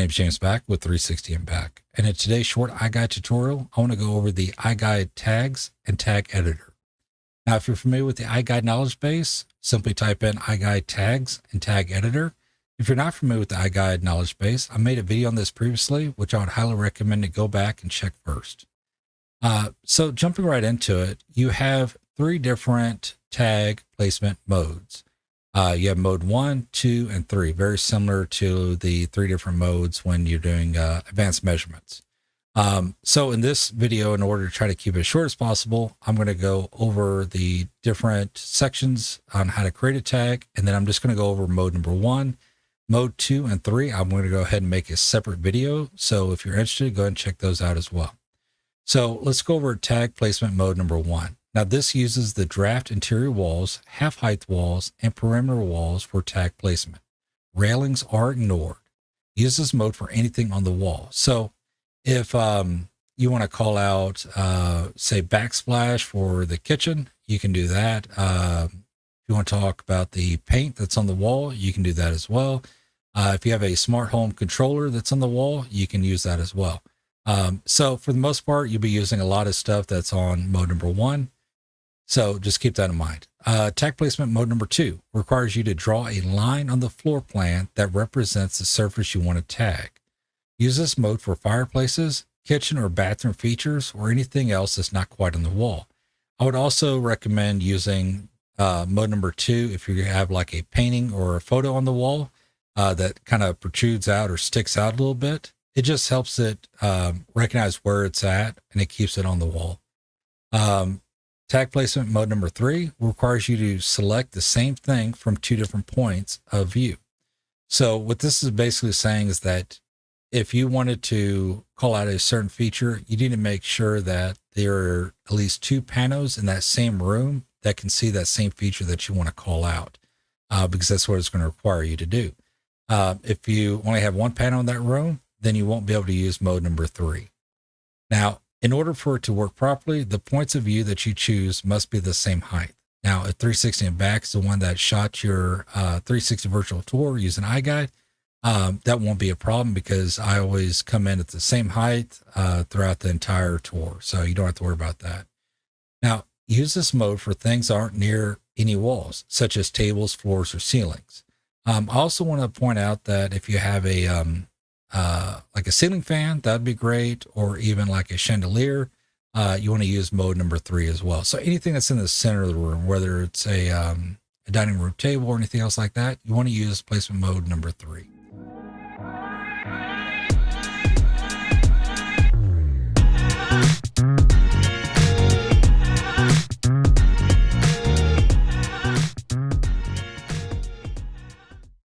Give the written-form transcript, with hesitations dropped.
name's James back with 360 and back. And in today's short iGuide tutorial, I want to go over the iGuide tags and tag editor. Now, if you're familiar with the iGuide knowledge base, simply type in iGuide tags and tag editor. If you're not familiar with the iGuide knowledge base, I made a video on this previously, which I would highly recommend to go back and check first. So jumping right into it, you have three different tag placement modes. You have mode 1, 2, and 3, very similar to the three different modes when you're doing advanced measurements. So in this video, in order to try to keep it as short as possible, I'm going to go over the different sections on how to create a tag, and then I'm just going to go over mode number 1, mode 2, and 3. I'm going to go ahead and make a separate video. So if you're interested, go ahead and check those out as well. So let's go over tag placement mode number 1. Now this uses the draft interior walls, half height walls, and perimeter walls for tag placement. Railings are ignored. Use this mode for anything on the wall. So if you want to call out, say, backsplash for the kitchen, you can do that. If you want to talk about the paint that's on the wall, you can do that as well. If you have a smart home controller that's on the wall, you can use that as well. So for the most part, you'll be using a lot of stuff that's on mode number 1. So just keep that in mind. Tag placement mode number 2 requires you to draw a line on the floor plan that represents the surface you want to tag. Use this mode for fireplaces, kitchen or bathroom features, or anything else that's not quite on the wall. I would also recommend using mode number 2 if you have like a painting or a photo on the wall that kind of protrudes out or sticks out a little bit. It just helps it recognize where it's at, and it keeps it on the wall. Tag placement mode number 3 requires you to select the same thing from 2 different points of view. So what this is basically saying is that if you wanted to call out a certain feature, you need to make sure that there are at least 2 panos in that same room that can see that same feature that you want to call out, because that's what it's going to require you to do. If you only have 1 panel in that room, then you won't be able to use mode number 3. Now, in order for it to work properly, the points of view that you choose must be the same height. Now, a 360 and back is the one that shot your 360 virtual tour using iGuide. That won't be a problem because I always come in at the same height throughout the entire tour, so you don't have to worry about that. Now, use this mode for things that aren't near any walls, such as tables, floors, or ceilings. I also want to point out that if you have a like a ceiling fan, that'd be great, or even like a chandelier, you want to use mode number 3 as well. So anything that's in the center of the room, whether it's a dining room table or anything else like that, you want to use placement mode number 3.